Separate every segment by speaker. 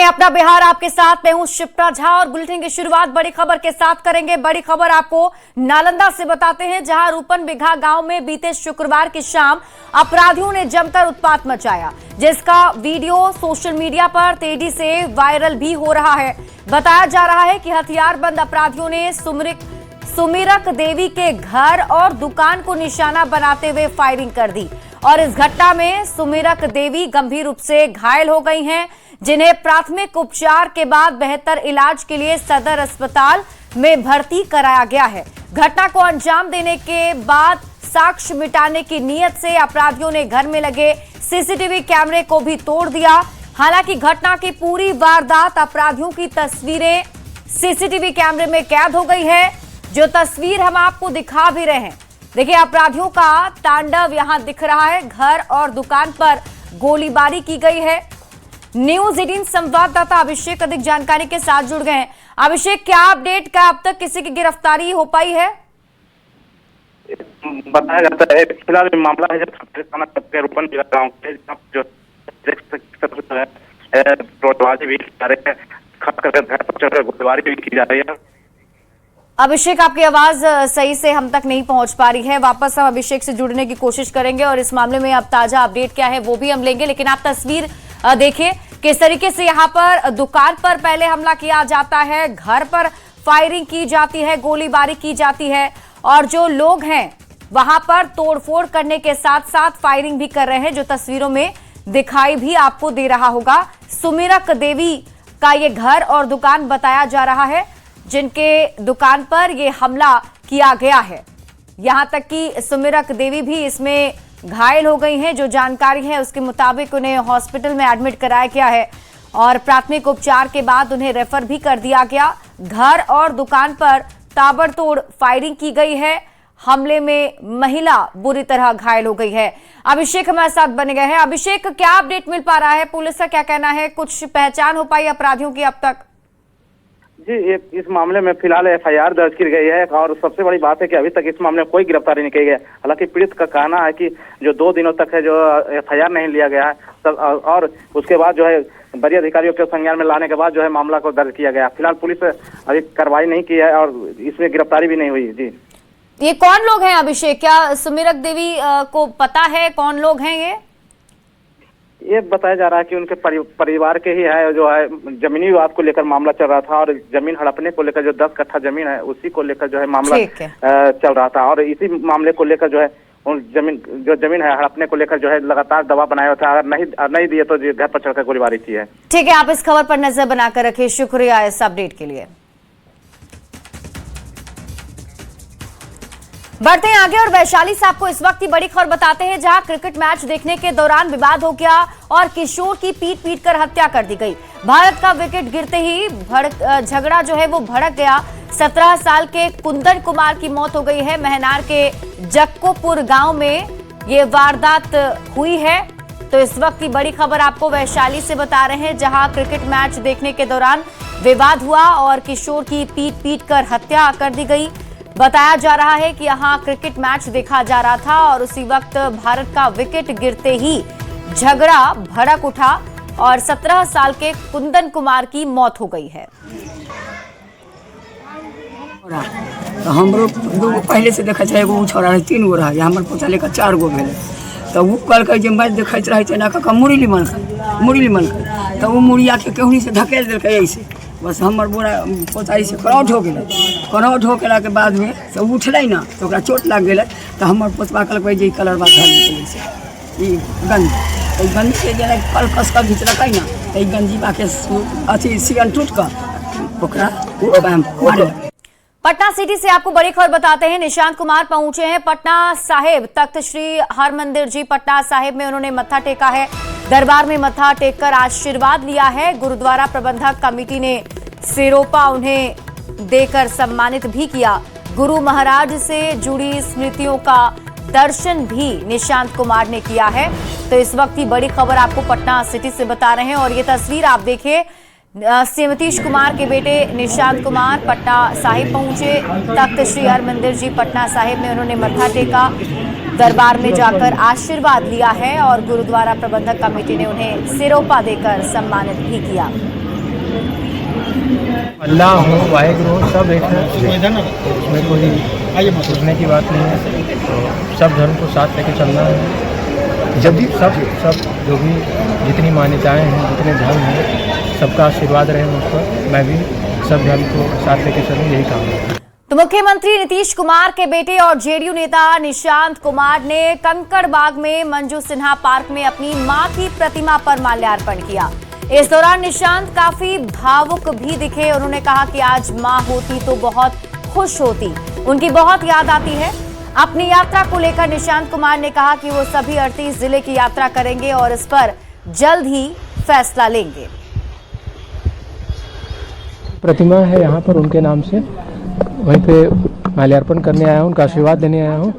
Speaker 1: अपना बिहार आपके साथ, मैं हूं शिप्रा झा और बुलेटिन की शुरुआत बड़ी खबर के साथ करेंगे। बड़ी खबर आपको नालंदा से बताते हैं, जहां रूपन बिघा गांव में बीते शुक्रवार की शाम अपराधियों ने जमकर उत्पात मचाया, जिसका वीडियो सोशल मीडिया पर तेजी से वायरल भी हो रहा है। बताया जा रहा है कि हथियारबंद अपराधियों ने सुमिरक देवी के घर और दुकान को निशाना बनाते हुए फायरिंग कर दी और इस घटना में सुमिरक देवी गंभीर रूप से घायल हो गई हैं, जिन्हें प्राथमिक उपचार के बाद बेहतर इलाज के लिए सदर अस्पताल में भर्ती कराया गया है। घटना को अंजाम देने के बाद साक्ष्य मिटाने की नीयत से अपराधियों ने घर में लगे सीसीटीवी कैमरे को भी तोड़ दिया। हालांकि घटना की पूरी वारदात अपराधियों की तस्वीरें सीसीटीवी कैमरे में कैद हो गई है, जो तस्वीर हम आपको दिखा भी रहे हैं। देखिए, अपराधियों का तांडव यहां दिख रहा है। घर और दुकान पर गोलीबारी की गई है। न्यूज 18 संवाददाता अभिषेक अधिक जानकारी के साथ जुड़ गए हैं। अभिषेक, क्या अपडेट, क्या अब तक किसी की गिरफ्तारी हो पाई है?
Speaker 2: बताया जाता है फिलहाल मामला है जो थाना रूपन गाँव के जो भी जा रहे हैं, खास करके घर पर चढ़कर गोलीबारी भी की जा रही है।
Speaker 1: अभिषेक, आपकी आवाज सही से हम तक नहीं पहुंच पा रही है। वापस हम अभिषेक से जुड़ने की कोशिश करेंगे और इस मामले में अब ताजा अपडेट क्या है वो भी हम लेंगे। लेकिन आप तस्वीर देखिए किस तरीके से यहाँ पर दुकान पर पहले हमला किया जाता है, घर पर फायरिंग की जाती है, गोलीबारी की जाती है और जो लोग हैं वहां पर तोड़फोड़ करने के साथ साथ फायरिंग भी कर रहे हैं, जो तस्वीरों में दिखाई भी आपको दे रहा होगा। सुमिरक देवी का ये घर और दुकान बताया जा रहा है, जिनके दुकान पर ये हमला किया गया है। यहां तक कि सुमिरक देवी भी इसमें घायल हो गई हैं। जो जानकारी है उसके मुताबिक उन्हें हॉस्पिटल में एडमिट कराया गया है और प्राथमिक उपचार के बाद उन्हें रेफर भी कर दिया गया। घर और दुकान पर ताबड़तोड़ फायरिंग की गई है। हमले में महिला बुरी तरह घायल हो गई है। अभिषेक हमारे साथ बने गए हैं। अभिषेक, क्या अपडेट मिल पा रहा है? पुलिस का क्या कहना है? कुछ पहचान हो पाई अपराधियों की अब तक?
Speaker 2: जी, इस मामले में फिलहाल एफआईआर दर्ज की गई है और सबसे बड़ी बात है कि अभी तक इस मामले में कोई गिरफ्तारी नहीं की गई है। हालांकि पीड़ित का कहना है कि जो 2 दिनों तक है जो एफआईआर नहीं लिया गया है, तब और उसके बाद जो है वरीय अधिकारियों के संज्ञान में लाने के बाद जो है मामला को दर्ज किया गया। फिलहाल पुलिस अभी कार्रवाई नहीं की है और इसमें गिरफ्तारी भी नहीं हुई। जी,
Speaker 1: ये कौन लोग हैं अभिषेक? क्या सुमिरक देवी को पता है कौन लोग हैं
Speaker 2: ये बताया जा रहा है कि उनके परिवार के ही है, जो है जमीनी विवाद को लेकर मामला चल रहा था और जमीन हड़पने को लेकर जो 10 कट्ठा जमीन है उसी को लेकर जो है मामला चल रहा था और इसी मामले को लेकर जो है उन जमीन है हड़पने को लेकर जो है लगातार दबाव बनाया था। अगर नहीं दिए तो घर पर चढ़कर गोलीबारी की है।
Speaker 1: ठीक है, आप इस खबर पर नजर बनाकर रखिए। शुक्रिया इस अपडेट के लिए। बढ़ते हैं आगे और वैशाली से आपको इस वक्त की बड़ी खबर बताते हैं, जहां क्रिकेट मैच देखने के दौरान विवाद हो गया और किशोर की पीट कर हत्या कर दी गई। भारत का विकेट गिरते ही झगड़ा जो है वो भड़क गया। 17 साल के कुंदन कुमार की मौत हो गई है। महनार के जक्कोपुर गांव में ये वारदात हुई है। तो इस वक्त की बड़ी खबर आपको वैशाली से बता रहे हैं, जहां क्रिकेट मैच देखने के दौरान विवाद हुआ और किशोर की पीट कर हत्या कर दी गई। बताया जा रहा है कि यहां क्रिकेट मैच देखा जा रहा था और उसी वक्त भारत का विकेट गिरते ही झगड़ा भड़क उठा और 17 साल के कुंदन कुमार की मौत हो गई है।
Speaker 3: तो हम लोग पहले से देखा जाए, एगो छोड़ा रहे 3 गो रहा, हमारे पोता लेकर 4 गो भेले। तो वो कल जो मैच देखते रहे ना का मुड़ी लिमन खाए, तो वो मुड़िया के केहूनी से धकेल दिल ऐसे, बस हमार बोरा पोताई से करौट हो गए। करौट हो गेला के बाद में तो उठल ना, तो ओकरा चोट लग गए। तो हमार पोतवा कहल जे कलर बात धर गंज के जे कल कस कर घिचलक ना, तो गंजी बाके अथी सियन टूट कर ओकरा मारे।
Speaker 1: पटना सिटी से आपको बड़ी खबर बताते हैं। निशांत कुमार पहुंचे हैं पटना साहिब तख्त श्री हरमंदिर जी पटना साहिब में। उन्होंने मत्था टेका है, दरबार में मत्था टेककर आशीर्वाद लिया है। गुरुद्वारा प्रबंधक कमेटी ने सिरोपा उन्हें देकर सम्मानित भी किया। गुरु महाराज से जुड़ी स्मृतियों का दर्शन भी निशांत कुमार ने किया है। तो इस वक्त की बड़ी खबर आपको पटना सिटी से बता रहे हैं और ये तस्वीर आप देखिए, नीतीश कुमार के बेटे निशांत कुमार पटना साहिब पहुंचे। तख्त श्री हरमंदिर जी पटना साहिब में उन्होंने मत्था टेका, दरबार में जाकर आशीर्वाद लिया है और गुरुद्वारा प्रबंधक कमेटी ने उन्हें सिरोपा देकर सम्मानित भी किया।
Speaker 4: अल्लाह हो, वाहिगुरु हो, सब एक है, उसमें कोई पूछने की बात नहीं है। तो सब धर्म को साथ लेके चलना है। जब भी सब जो भी जितनी मान्यताएं हैं, जितने धर्म हैं, सबका आशीर्वाद रहे मुझ पर। मैं भी सब धर्म को साथ लेके चलूँ, यही काम है।
Speaker 1: तो मुख्यमंत्री नीतीश कुमार के बेटे और जेडीयू नेता निशांत कुमार ने कंकड़बाग में मंजू सिन्हा पार्क में अपनी मां की प्रतिमा पर माल्यार्पण किया। इस दौरान निशांत काफी भावुक भी दिखे। उन्होंने कहा कि आज मां होती तो बहुत खुश होती, उनकी बहुत याद आती है। अपनी यात्रा को लेकर निशांत कुमार ने कहा कि वो सभी 38 जिले की यात्रा करेंगे और इस पर जल्द ही फैसला लेंगे।
Speaker 4: प्रतिमा है यहाँ पर उनके नाम से, वहीं पे माल्यार्पण करने आया हूँ, उनका आशीर्वाद लेने आया हूँ।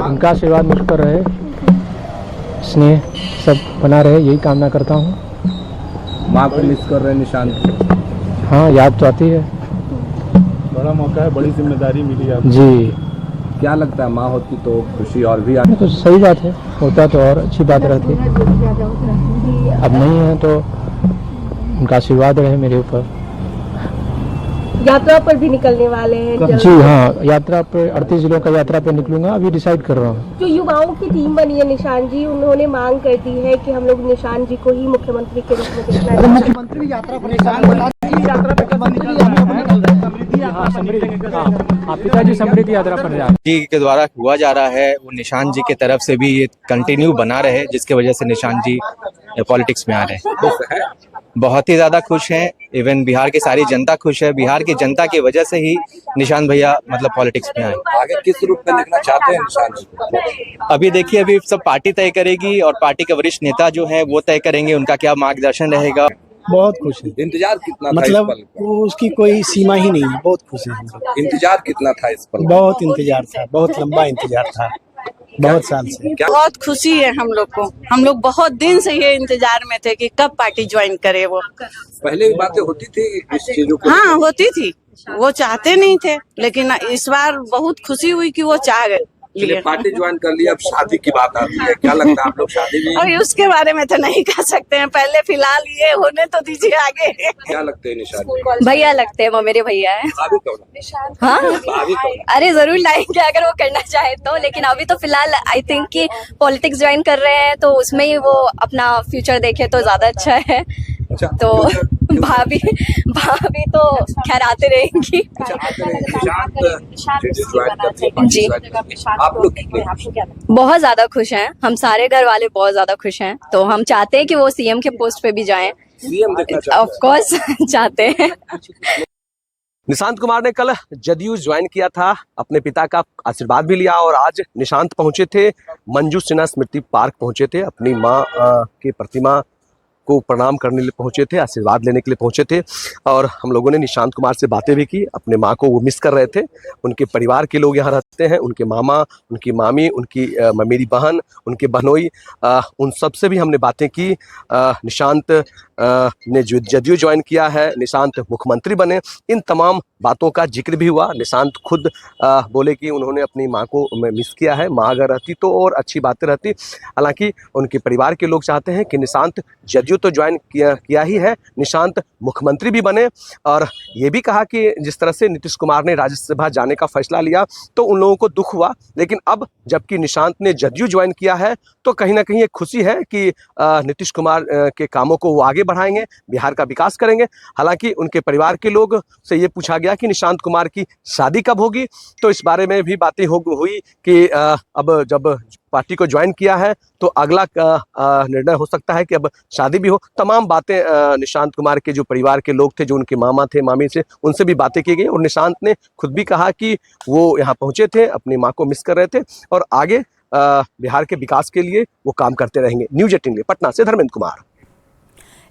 Speaker 4: उनका आशीर्वाद मुझ पर रहे, स्नेह सब बना रहे, यही कामना करता हूँ।
Speaker 5: माँ को मिस कर रहे हैं निशांत?
Speaker 4: हाँ, याद तो आती है।
Speaker 5: बड़ा मौका है, बड़ी जिम्मेदारी मिली आपको।
Speaker 4: जी,
Speaker 5: क्या लगता है माँ होती तो खुशी और भी आती?
Speaker 4: तो सही बात है, होता तो और अच्छी बात रहती। अब नहीं है तो उनका आशीर्वाद रहे मेरे ऊपर।
Speaker 6: यात्रा पर भी निकलने वाले हैं
Speaker 4: जी हाँ, यात्रा पर 38 जिलों का यात्रा पर निकलूंगा, अभी डिसाइड कर रहा हूँ।
Speaker 6: जो युवाओं की टीम बनी है निशांत जी, उन्होंने मांग कर दी है कि हम लोग निशांत जी को ही मुख्यमंत्री के रूप में देखना है।
Speaker 7: मुख्यमंत्री यात्रा पर
Speaker 4: पिताजी समृद्धि यात्रा पर जा
Speaker 8: जी के द्वारा हुआ जा रहा है, वो निशांत जी की तरफ से भी ये कंटिन्यू बना रहे, जिसके वजह से निशांत जी पॉलिटिक्स में आ रहे हैं। बहुत ही ज्यादा खुश हैं। इवन बिहार की सारी जनता खुश है। बिहार की जनता की वजह से ही निशांत भैया मतलब पॉलिटिक्स में आए।
Speaker 5: आगे किस रूप में देखना चाहते हैं निशांत जी?
Speaker 8: अभी देखिए, अभी सब पार्टी तय करेगी और पार्टी के वरिष्ठ नेता जो है वो तय करेंगे उनका क्या मार्गदर्शन रहेगा।
Speaker 7: बहुत खुश है,
Speaker 5: इंतजार कितना
Speaker 7: मतलब
Speaker 5: था इस पल
Speaker 7: वो उसकी कोई सीमा ही नहीं है। बहुत खुश है हम लोग।
Speaker 5: का? इंतजार कितना था इस पल?
Speaker 7: बहुत इंतजार था, बहुत लंबा इंतजार था, बहुत साल से।
Speaker 9: बहुत खुशी है हम लोग को। हम लोग बहुत दिन से ये इंतजार में थे कि कब पार्टी ज्वाइन करे वो।
Speaker 5: पहले भी बातें होती थी इस चीजों को?
Speaker 9: हाँ, होती थी। वो चाहते नहीं थे, लेकिन इस बार बहुत खुशी हुई कि वो चाह गए।
Speaker 5: पार्टी ज्वाइन कर लिया, अब शादी की बात आती है, क्या लगता है आप लोग शादी भी?
Speaker 9: और उसके बारे में तो नहीं कह सकते हैं, पहले फिलहाल ये होने तो दीजिए आगे।
Speaker 5: क्या लगते हैं निशांत?
Speaker 10: भैया लगते हैं, वो मेरे भैया है।
Speaker 5: भाभी कौन?
Speaker 10: हाँ,
Speaker 5: भाभी कौन?
Speaker 10: अरे जरूर लाएंगे अगर वो करना चाहे तो, लेकिन अभी तो फिलहाल आई थिंक कि पॉलिटिक्स ज्वाइन कर रहे हैं तो उसमें ही वो अपना फ्यूचर देखे तो ज्यादा अच्छा है।
Speaker 5: अच्छा,
Speaker 10: तो भाभी तो खैर आते रहेंगी। जी,
Speaker 5: आप लोग
Speaker 10: बहुत ज्यादा खुश हैं, हम सारे घर वाले बहुत ज्यादा खुश हैं। तो हम चाहते हैं कि वो सीएम के पोस्ट पे भी जाएं।
Speaker 5: सीएम देखना चाहते हैं?
Speaker 10: ऑफ कोर्स चाहते हैं।
Speaker 11: निशांत कुमार ने कल जदयू ज्वाइन किया था, अपने पिता का आशीर्वाद भी लिया और आज निशांत पहुंचे थे, मंजू सिन्हा स्मृति पार्क पहुंचे थे, अपनी मां की प्रतिमा को प्रणाम करने के लिए पहुंचे थे, आशीर्वाद लेने के लिए पहुंचे थे। और हम लोगों ने निशांत कुमार से बातें भी की। अपने माँ को वो मिस कर रहे थे। उनके परिवार के लोग यहाँ रहते हैं, उनके मामा, उनकी मामी, उनकी मेरी बहन, उनके बहनोई, उन सब से भी हमने बातें की। निशांत ने जदयू ज्वाइन किया है, निशांत मुख्यमंत्री बने, इन तमाम बातों का जिक्र भी हुआ। निशांत खुद बोले कि उन्होंने अपनी माँ को मिस किया है, माँ अगर रहती तो और अच्छी बातें रहती। हालांकि उनके परिवार के लोग चाहते हैं कि निशांत जदयू तो ज्वाइन किया ही है, निशांत मुख्यमंत्री भी बने। और ये भी कहा कि जिस तरह से नीतीश कुमार ने राज्यसभा जाने का फैसला लिया तो उन लोगों को दुख हुआ, लेकिन अब जबकि निशांत ने जदयू ज्वाइन किया है तो कहीं ना कहीं एक खुशी है कि नीतीश कुमार के कामों को वो आगे बढ़ाएंगे, बिहार का विकास करेंगे। हालांकि उनके परिवार के लोग से ये पूछा गया कि निशांत कुमार की शादी कब होगी, तो इस बारे में भी बातें हुई कि अब जब पार्टी को ज्वाइन किया है तो अगला निर्णय हो सकता है कि अब शादी भी हो। तमाम बातें निशांत कुमार के जो परिवार के लोग थे, जो उनके मामा थे, मामी से, उनसे भी बातें की गई। और निशांत ने खुद भी कहा कि वो यहाँ पहुंचे थे, अपनी माँ को मिस कर रहे थे और आगे बिहार के विकास के लिए वो काम करते रहेंगे। न्यूज 18 लिए पटना से धर्मेंद्र कुमार।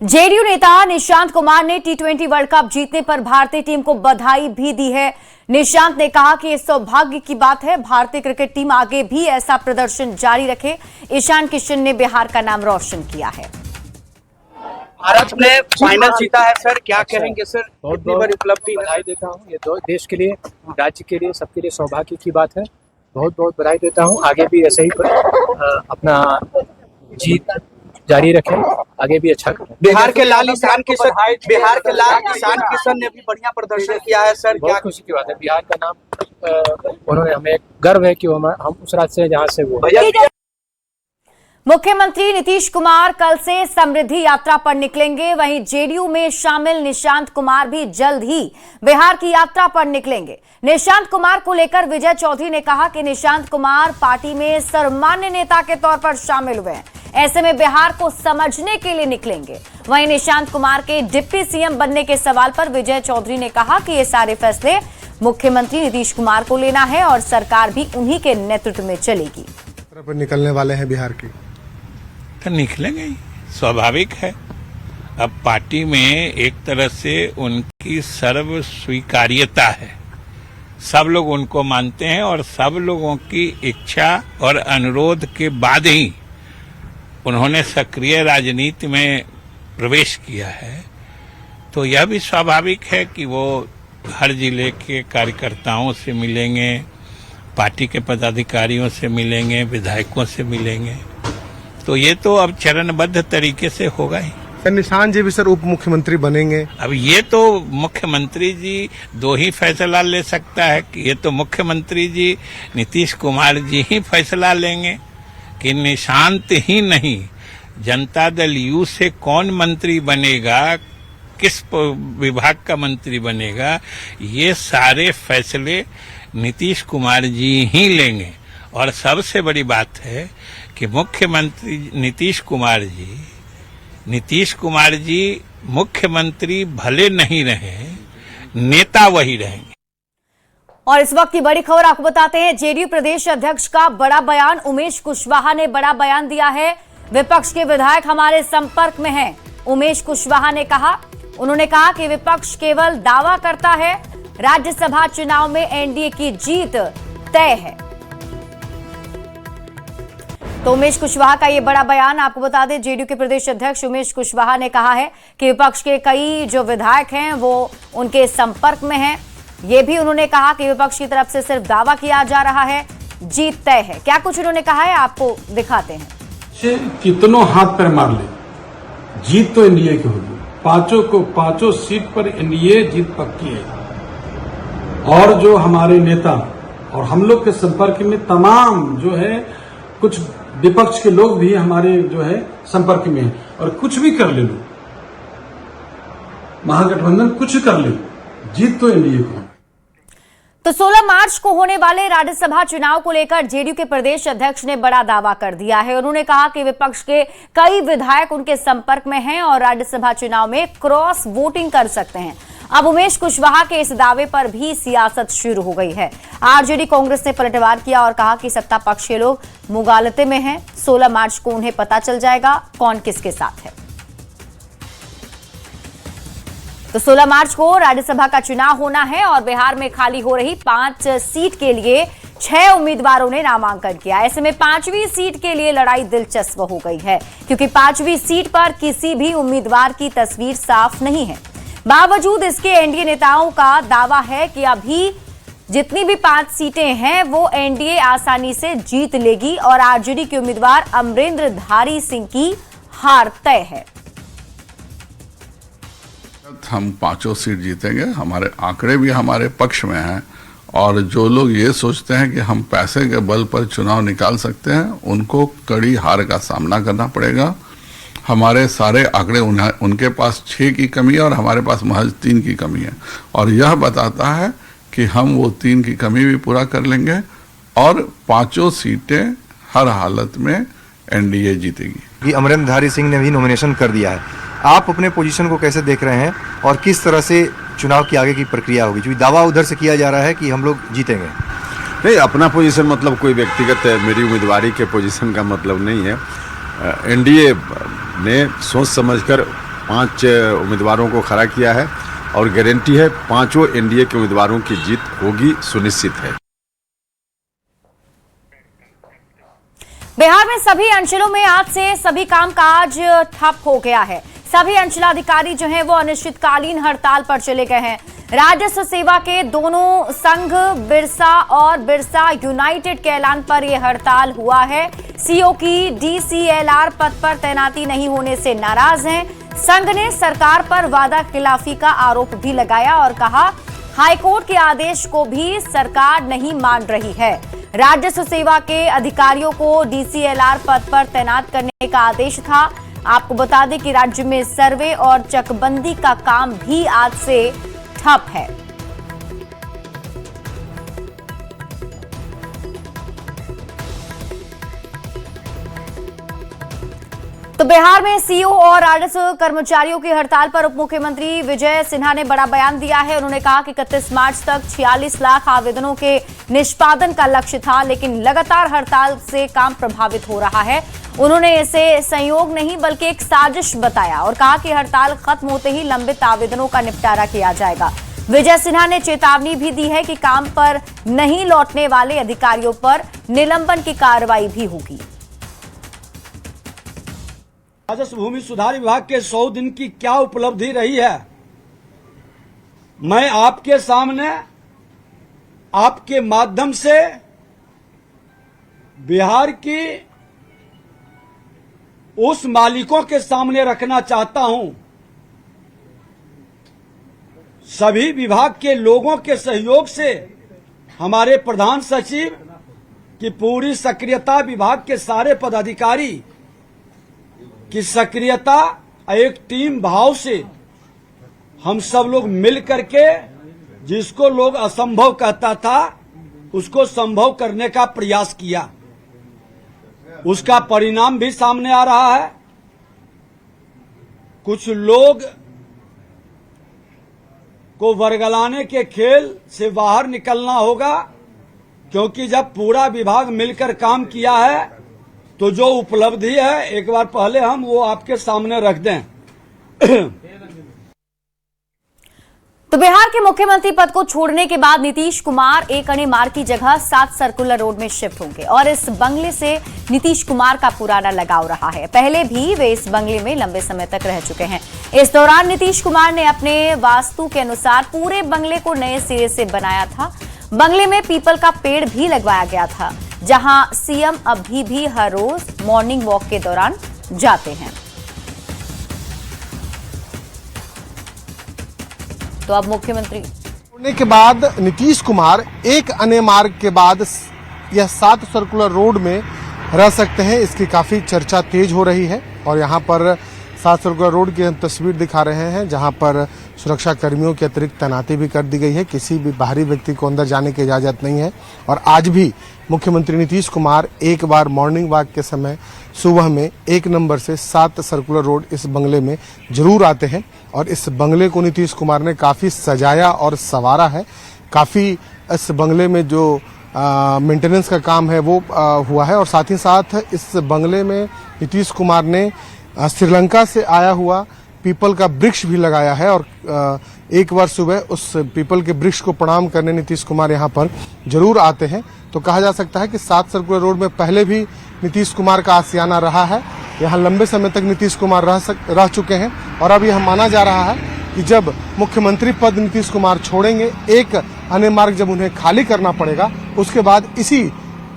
Speaker 1: जेडीयू नेता निशांत कुमार ने टी20 वर्ल्ड कप जीतने पर भारतीय टीम को बधाई भी दी है। निशांत ने कहा कि ये सौभाग्य की बात है, भारतीय क्रिकेट टीम आगे भी ऐसा प्रदर्शन जारी रखे। ईशान किशन ने बिहार का नाम रोशन किया है।
Speaker 12: भारत ने फाइनल जीता है सर, क्या कहेंगे सर?
Speaker 4: बहुत बड़ी उपलब्धि बधाई देता हूँ। ये देश के लिए, राज्य के लिए, सबके लिए सौभाग्य की बात है। बहुत बहुत बधाई देता हूँ। आगे भी ऐसे ही अपना जीत जारी रखें, आगे भी अच्छा करें।
Speaker 12: बिहार के लाल ईशान किशन ने भी बढ़िया प्रदर्शन किया है सर।
Speaker 4: बहुत खुशी की बात है, बिहार का नाम उन्होंने, हमें गर्व है कि हम उस राज्य से जहाँ से वो।
Speaker 1: मुख्यमंत्री नीतीश कुमार कल से समृद्धि यात्रा पर निकलेंगे। वहीं जेडीयू में शामिल निशांत कुमार भी जल्द ही बिहार की यात्रा पर निकलेंगे। निशांत कुमार को लेकर विजय चौधरी ने कहा कि निशांत कुमार पार्टी में सर्वमान्य नेता के तौर पर शामिल हुए हैं, ऐसे में बिहार को समझने के लिए निकलेंगे। वहीं निशांत कुमार के डिप्टी सीएम बनने के सवाल पर विजय चौधरी ने कहा कि ये सारे फैसले मुख्यमंत्री नीतीश कुमार को लेना है और सरकार भी उन्हीं के नेतृत्व में चलेगी।
Speaker 7: पर निकलने वाले हैं बिहार की,
Speaker 13: तो निकलेंगे ही, स्वाभाविक है। अब पार्टी में एक तरह से उनकी सर्व स्वीकार्यता है, सब लोग उनको मानते हैं और सब लोगों की इच्छा और अनुरोध के बाद ही उन्होंने सक्रिय राजनीति में प्रवेश किया है। तो यह भी स्वाभाविक है कि वो हर जिले के कार्यकर्ताओं से मिलेंगे, पार्टी के पदाधिकारियों से मिलेंगे, विधायकों से मिलेंगे। तो ये तो अब चरणबद्ध तरीके से होगा ही।
Speaker 7: निशांत जी भी सर उप मुख्यमंत्री बनेंगे।
Speaker 13: अब ये तो मुख्यमंत्री जी दो ही फैसला ले सकता है कि ये तो मुख्यमंत्री जी नीतीश कुमार जी ही फैसला लेंगे कि निशांत ही नहीं, जनता दल यू से कौन मंत्री बनेगा, किस विभाग का मंत्री बनेगा, ये सारे फैसले नीतीश कुमार जी ही लेंगे। और सबसे बड़ी बात है कि मुख्यमंत्री नीतीश कुमार जी मुख्यमंत्री भले नहीं रहे, नेता वही रहेंगे।
Speaker 1: और इस वक्त की बड़ी खबर आपको बताते हैं, जेडीयू प्रदेश अध्यक्ष का बड़ा बयान। उमेश कुशवाहा ने बड़ा बयान दिया है। विपक्ष के विधायक हमारे संपर्क में हैं, उमेश कुशवाहा ने कहा। उन्होंने कहा कि विपक्ष केवल दावा करता है, राज्यसभा चुनाव में एनडीए की जीत तय है। तो उमेश कुशवाहा का ये बड़ा बयान आपको बता दें, जेडीयू के प्रदेश अध्यक्ष उमेश कुशवाहा ने कहा है कि विपक्ष के कई जो विधायक हैं वो उनके संपर्क में हैं। ये भी उन्होंने कहा कि विपक्ष की तरफ से सिर्फ दावा किया जा रहा है, जीत तय है। क्या कुछ उन्होंने कहा है आपको दिखाते हैं।
Speaker 14: कितनों हाथ पैर मार ले, जीत तो एनडीए की होगी। पांचों सीट पर एनडीए जीत पक्की है। और जो हमारे नेता और हम लोग के संपर्क में तमाम जो है, कुछ विपक्ष के लोग भी हमारे जो है संपर्क में हैं। और कुछ भी कर ले लो, महागठबंधन कुछ कर ले, जीत तो एनडीए को।
Speaker 1: तो 16 मार्च को होने वाले राज्यसभा चुनाव को लेकर जेडीयू के प्रदेश अध्यक्ष ने बड़ा दावा कर दिया है। उन्होंने कहा कि विपक्ष के कई विधायक उनके संपर्क में हैं और राज्यसभा चुनाव में क्रॉस वोटिंग कर सकते हैं। अब उमेश कुशवाहा के इस दावे पर भी सियासत शुरू हो गई है। आरजेडी कांग्रेस ने पलटवार किया और कहा कि सत्ता पक्ष के लोग मुगालते में हैं। 16 मार्च को उन्हें पता चल जाएगा कौन किसके साथ है। तो 16 मार्च को राज्यसभा का चुनाव होना है और बिहार में खाली हो रही 5 सीट के लिए 6 उम्मीदवारों ने नामांकन किया। ऐसे में 5वीं सीट के लिए लड़ाई दिलचस्प हो गई है, क्योंकि 5वीं सीट पर किसी भी उम्मीदवार की तस्वीर साफ नहीं है। बावजूद इसके एनडीए नेताओं का दावा है कि अभी जितनी भी 5 सीटें हैं वो एनडीए आसानी से जीत लेगी और आरजेडी के उम्मीदवार अमरेंद्रधारी सिंह की हार तय है।
Speaker 15: हम 5 सीट जीतेंगे, हमारे आंकड़े भी हमारे पक्ष में हैं। और जो लोग ये सोचते हैं कि हम पैसे के बल पर चुनाव निकाल सकते हैं, उनको कड़ी हार का सामना करना पड़ेगा। हमारे सारे आंकड़े उनके पास 6 की कमी है और हमारे पास महज 3 की कमी है। और यह बताता है कि हम वो 3 की कमी भी पूरा कर लेंगे और 5 सीटें हर हालत में एनडीए जीतेगी।
Speaker 16: अमरेंद्रधारी सिंह ने भी नॉमिनेशन कर दिया है। आप अपने पोजीशन को कैसे देख रहे हैं और किस तरह से चुनाव की आगे की प्रक्रिया होगी? क्योंकि दावा उधर से किया जा रहा है कि हम लोग जीतेंगे।
Speaker 17: नहीं, अपना पोजीशन मतलब कोई व्यक्तिगत मेरी उम्मीदवारी के पोजीशन का मतलब नहीं है। एनडीए ने सोच समझकर 5 उम्मीदवारों को खड़ा किया है और गारंटी है 5 एनडीए के उम्मीदवारों की जीत होगी, सुनिश्चित है।
Speaker 1: बिहार में सभी अंचलों में आज से सभी कामकाज ठप हो गया है। सभी अंचलाधिकारी जो हैं वो अनिश्चितकालीन हड़ताल पर चले गए हैं। राजस्व सेवा के दोनों संघ बिरसा और बिरसा यूनाइटेड के ऐलान पर यह हड़ताल हुआ है। सीओ की डीसीएलआर पद पर तैनाती नहीं होने से नाराज हैं। संघ ने सरकार पर वादा खिलाफी का आरोप भी लगाया और कहा हाईकोर्ट के आदेश को भी सरकार नहीं मान रही है। राजस्व सेवा के अधिकारियों को डीसीएलआर पद पर तैनात करने का आदेश था। आपको बता दें कि राज्य में सर्वे और चकबंदी का काम भी आज से ठप है। तो बिहार में सीओ और राजस्व कर्मचारियों की हड़ताल पर उप मुख्यमंत्री विजय सिन्हा ने बड़ा बयान दिया है। उन्होंने कहा कि 31 मार्च तक 46 लाख आवेदनों के निष्पादन का लक्ष्य था, लेकिन लगातार हड़ताल से काम प्रभावित हो रहा है। उन्होंने इसे संयोग नहीं बल्कि एक साजिश बताया और कहा कि हड़ताल खत्म होते ही लंबित आवेदनों का निपटारा किया जाएगा। विजय सिन्हा ने चेतावनी भी दी है कि काम पर नहीं लौटने वाले अधिकारियों पर निलंबन की कार्रवाई भी होगी।
Speaker 18: राजस्व भूमि सुधार विभाग के 100 दिन की क्या उपलब्धि रही है, मैं आपके सामने आपके माध्यम से बिहार की उस मालिकों के सामने रखना चाहता हूं। सभी विभाग के लोगों के सहयोग से हमारे प्रधान सचिव की पूरी सक्रियता, विभाग के सारे पदाधिकारी की सक्रियता, एक टीम भाव से हम सब लोग मिल करके जिसको लोग असंभव कहता था उसको संभव करने का प्रयास किया। उसका परिणाम भी सामने आ रहा है। कुछ लोग को वर्गलाने के खेल से बाहर निकलना होगा, क्योंकि जब पूरा विभाग मिलकर काम किया है तो जो उपलब्धि है एक बार पहले हम वो आपके सामने रख दें।
Speaker 1: तो बिहार के मुख्यमंत्री पद को छोड़ने के बाद नीतीश कुमार एक अणे मार्ग की जगह 7 सर्कुलर रोड में शिफ्ट होंगे और इस बंगले से नीतीश कुमार का पुराना लगाव रहा है। पहले भी वे इस बंगले में लंबे समय तक रह चुके हैं। इस दौरान नीतीश कुमार ने अपने वास्तु के अनुसार पूरे बंगले को नए सिरे से बनाया था। बंगले में पीपल का पेड़ भी लगवाया गया था, जहां सीएम अभी भी हर रोज मॉर्निंग वॉक के दौरान जाते हैं। तो अब मुख्यमंत्री
Speaker 19: होने के बाद नीतीश कुमार एक अणे मार्ग के बाद यह 7 सर्कुलर रोड में रह सकते हैं, इसकी काफी चर्चा तेज हो रही है। और यहाँ पर 7 सर्कुलर रोड की हम तस्वीर दिखा रहे हैं, जहाँ पर सुरक्षा कर्मियों की अतिरिक्त तैनाती भी कर दी गई है। किसी भी बाहरी व्यक्ति को अंदर जाने की इजाजत नहीं है। और आज भी मुख्यमंत्री नीतीश कुमार एक बार मॉर्निंग वॉक के समय सुबह में 1 नंबर से 7 सर्कुलर रोड इस बंगले में जरूर आते हैं। और इस बंगले को नीतीश कुमार ने काफी सजाया और संवारा है। काफी इस बंगले में जो मेंटेनेंस का काम है वो हुआ है। और साथ ही साथ इस बंगले में नीतीश कुमार ने श्रीलंका से आया हुआ पीपल का वृक्ष भी लगाया है। और एक बार सुबह उस पीपल के वृक्ष को प्रणाम करने नीतीश कुमार यहाँ पर जरूर आते हैं। तो कहा जा सकता है कि 7 सर्कुलर रोड में पहले भी नीतीश कुमार का आशियाना रहा है। यहाँ लंबे समय तक नीतीश कुमार रह चुके हैं। और अब यह माना जा रहा है कि जब मुख्यमंत्री पद नीतीश कुमार छोड़ेंगे, एक अणे मार्ग जब उन्हें खाली करना पड़ेगा, उसके बाद इसी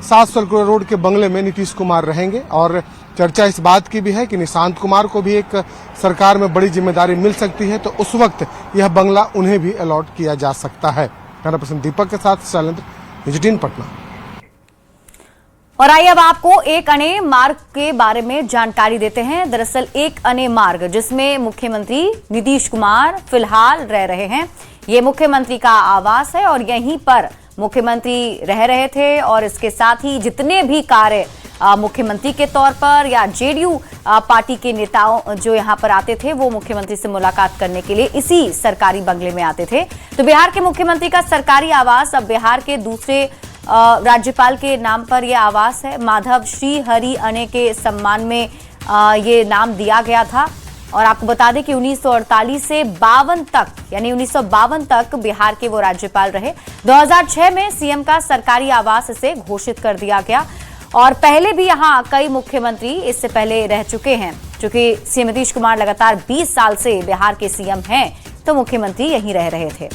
Speaker 19: 7 सर्कुलर रोड के बंगले में नीतीश कुमार रहेंगे। और चर्चा इस बात की भी है कि निशांत कुमार को भी एक सरकार में बड़ी जिम्मेदारी मिल सकती है, तो उस वक्त यह बंगला उन्हें भी अलॉट किया जा सकता है। कैमरा पर्सन दीपक के साथ शैलेंद्र, न्यूज़ 18 पटना।
Speaker 1: और आइए अब आपको एक अणे मार्ग के बारे में जानकारी देते हैं। दरअसल एक अणे मार्ग जिसमें मुख्यमंत्री नीतीश कुमार फिलहाल रह रहे हैं, ये मुख्यमंत्री का आवास है और यहीं पर मुख्यमंत्री रह रहे थे। और इसके साथ ही जितने भी कार्य मुख्यमंत्री के तौर पर या जेडीयू पार्टी के नेताओं जो यहां पर आते थे वो मुख्यमंत्री से मुलाकात करने के लिए इसी सरकारी बंगले में आते थे। तो बिहार के मुख्यमंत्री का सरकारी आवास अब बिहार के दूसरे राज्यपाल के नाम पर यह आवास है। माधव श्री हरि अणे के सम्मान में ये नाम दिया गया था। और आपको बता दें कि 1948 से 52 तक यानी 1952 तक बिहार के वो राज्यपाल रहे। 2006 में सीएम का सरकारी आवास इसे घोषित कर दिया गया। और पहले भी यहाँ कई मुख्यमंत्री इससे पहले रह चुके हैं। चूंकि सीएम नीतीश कुमार लगातार 20 साल से बिहार के सीएम हैं, तो मुख्यमंत्री यहीं रह रहे थे।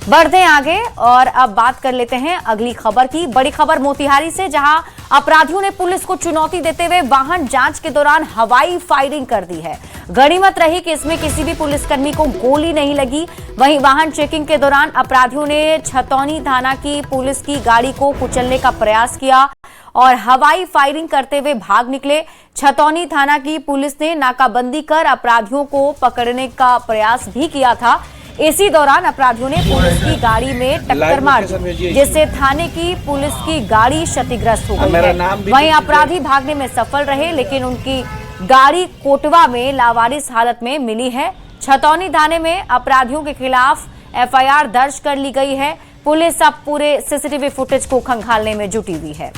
Speaker 1: बढ़ते हैं आगे और अब बात कर लेते हैं अगली खबर की। बड़ी खबर मोतिहारी से, जहां अपराधियों ने पुलिस को चुनौती देते हुए वाहन जांच के दौरान हवाई फायरिंग कर दी है। गनीमत रही कि इसमें किसी भी पुलिसकर्मी को गोली नहीं लगी। वहीं वाहन चेकिंग के दौरान अपराधियों ने छतौनी थाना की पुलिस की गाड़ी को कुचलने का प्रयास किया और हवाई फायरिंग करते हुए भाग निकले। छतौनी थाना की पुलिस ने नाकाबंदी कर अपराधियों को पकड़ने का प्रयास भी किया था। इसी दौरान अपराधियों ने पुलिस की गाड़ी में टक्कर मार दी, जिससे थाने की पुलिस की गाड़ी क्षतिग्रस्त हो गई है। वहीं अपराधी भागने में सफल रहे, लेकिन उनकी गाड़ी कोटवा में लावारिस हालत में मिली है। छतौनी थाने में अपराधियों के खिलाफ एफआईआर दर्ज कर ली गई है। पुलिस अब पूरे सीसीटीवी फुटेज को खंगालने में जुटी हुई है।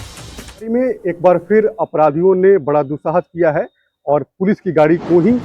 Speaker 20: में एक बार फिर अपराधियों ने बड़ा दुस्साहस किया है और पुलिस की गाड़ी को ही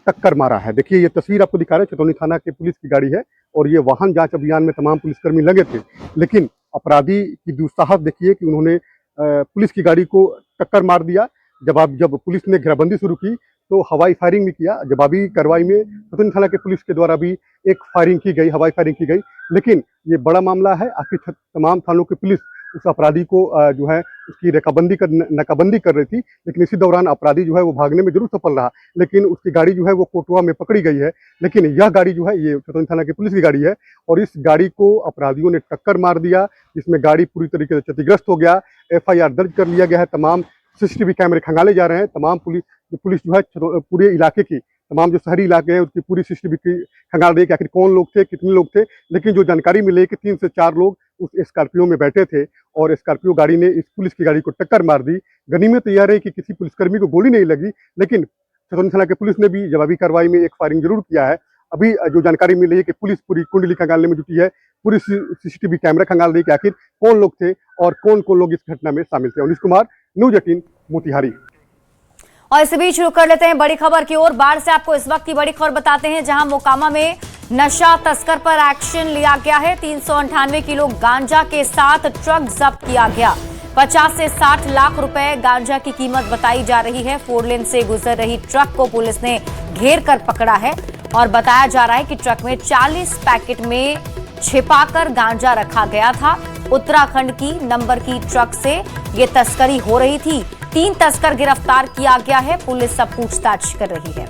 Speaker 20: टक्कर मारा है। देखिए, ये तस्वीर आपको दिखा रहे हैं, छतौनी थाना की पुलिस की गाड़ी है और ये वाहन जांच अभियान में तमाम पुलिसकर्मी लगे थे, लेकिन अपराधी की दुस्साहस देखिए कि उन्होंने पुलिस की गाड़ी को टक्कर मार दिया। जब पुलिस ने घेराबंदी शुरू की तो हवाई फायरिंग भी किया। जवाबी कार्रवाई में छतौनी थाना के पुलिस के द्वारा भी एक फायरिंग की गई, हवाई फायरिंग की गई। लेकिन ये बड़ा मामला है, आखिर तमाम थानों की पुलिस उस अपराधी को जो है उसकी नाकाबंदी कर रही थी, लेकिन इसी दौरान अपराधी जो है वो भागने में जरूर सफल रहा, लेकिन उसकी गाड़ी जो है वो कोटवा में पकड़ी गई है। लेकिन यह गाड़ी जो है ये छतौनी थाना की पुलिस की गाड़ी है और इस गाड़ी को अपराधियों ने टक्कर मार दिया, जिसमें गाड़ी पूरी तरीके से क्षतिग्रस्त हो गया। एफआईआर दर्ज कर लिया गया है। तमाम सीसीटीवी कैमरे खंगाले जा रहे हैं। तमाम पुलिस जो है पूरे इलाके की, तमाम जो शहरी इलाके हैं उसकी पूरी सीसीटीवी खंगाल रही है कि आखिर कौन लोग थे, कितने लोग थे। लेकिन जो जानकारी मिली है कि 3 से 4 लोग उस स्कॉर्पियो में बैठे थे और स्कॉर्पियो गाड़ी ने इस पुलिस की गाड़ी को टक्कर मार दी। गनीमत यह रही कि किसी पुलिसकर्मी को गोली नहीं लगी, लेकिन छतौनी थाना की पुलिस ने भी जवाबी कार्रवाई में एक फायरिंग जरूर किया है। अभी जो जानकारी मिली है कि पुलिस पूरी कुंडली खंगालने में जुटी है, पूरी सीसीटीवी कैमरा खंगाल रही है कि आखिर कौन लोग थे और कौन लोग इस घटना में शामिल थे। अनिश कुमार, न्यूज़ 18 मोतिहारी।
Speaker 1: और इस बीच रुक कर लेते हैं बड़ी खबर की ओर। बाढ़ से आपको इस वक्त की बड़ी खबर बताते हैं, जहां मोकामा में नशा तस्कर पर एक्शन लिया गया है। 398 किलो गांजा के साथ ट्रक जब्त किया गया। 50 से 60 लाख रुपए गांजा की कीमत बताई जा रही है। 4 लेन से गुजर रही ट्रक को पुलिस ने घेर कर पकड़ा है और बताया जा रहा है कि ट्रक में 40 पैकेट में छिपाकर गांजा रखा गया था। उत्तराखंड की नंबर की ट्रक से ये तस्करी हो रही थी। 3 तस्कर गिरफ्तार किया गया है। पुलिस अब पूछताछ कर रही है।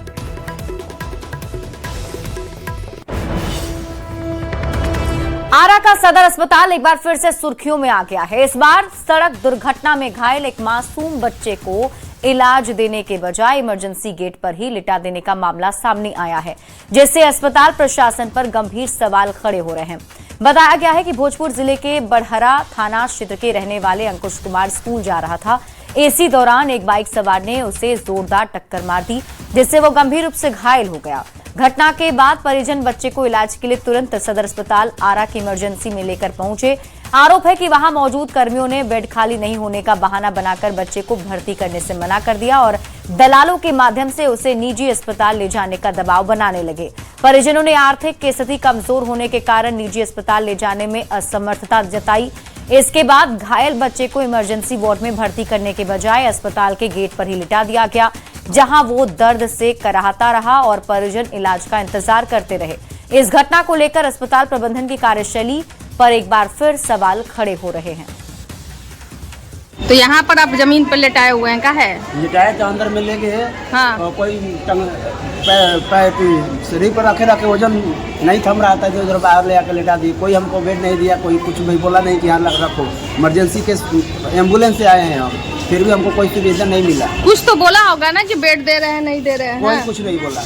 Speaker 1: आरा का सदर अस्पताल एक बार फिर से सुर्खियों में आ गया है। इस बार सड़क दुर्घटना में घायल एक मासूम बच्चे को इलाज देने के बजाय इमरजेंसी गेट पर ही लिटा देने का मामला सामने आया है, जिससे अस्पताल प्रशासन पर गंभीर सवाल खड़े हो रहे हैं। बताया गया है कि भोजपुर जिले के बड़हरा थाना क्षेत्र के रहने वाले अंकुश कुमार स्कूल जा रहा था। इसी दौरान एक बाइक सवार ने उसे जोरदार टक्कर मार दी, जिससे वो गंभीर रूप से घायल हो गया। घटना के बाद परिजन बच्चे को इलाज के लिए तुरंत सदर अस्पताल आरा की इमरजेंसी में लेकर पहुंचे। आरोप है कि वहां मौजूद कर्मियों ने बेड खाली नहीं होने का बहाना बनाकर बच्चे को भर्ती करने से मना कर दिया और दलालों के माध्यम से उसे निजी अस्पताल ले जाने का दबाव बनाने लगे। परिजनों ने आर्थिक स्थिति कमजोर होने के कारण निजी अस्पताल ले जाने में असमर्थता जताई। इसके बाद घायल बच्चे को इमरजेंसी वार्ड में भर्ती करने के बजाय अस्पताल के गेट पर ही लिटा दिया गया, जहां वो दर्द से कराहता रहा और परिजन इलाज का इंतजार करते रहे। इस घटना को लेकर अस्पताल प्रबंधन की कार्यशैली पर एक बार फिर सवाल खड़े हो रहे हैं।
Speaker 21: तो यहाँ पर आप जमीन पर लेटाए हुए हैं, क्या है?
Speaker 22: लिटाए तो अंदर में ले गए।
Speaker 21: हाँ।
Speaker 22: और कोई शरीर पर रखे वजन नहीं थम रहा था, तो उधर बाहर ले आकर लेटा दी। कोई हमको बेड नहीं दिया, कोई कुछ भी बोला नहीं कि यहाँ रखो। इमरजेंसी के एम्बुलेंस से आए हैं हम, फिर भी हमको कोई सुविधा नहीं मिला।
Speaker 21: कुछ तो बोला होगा ना कि बेड दे रहे हैं, नहीं दे रहे हैं?
Speaker 22: कोई कुछ नहीं बोला।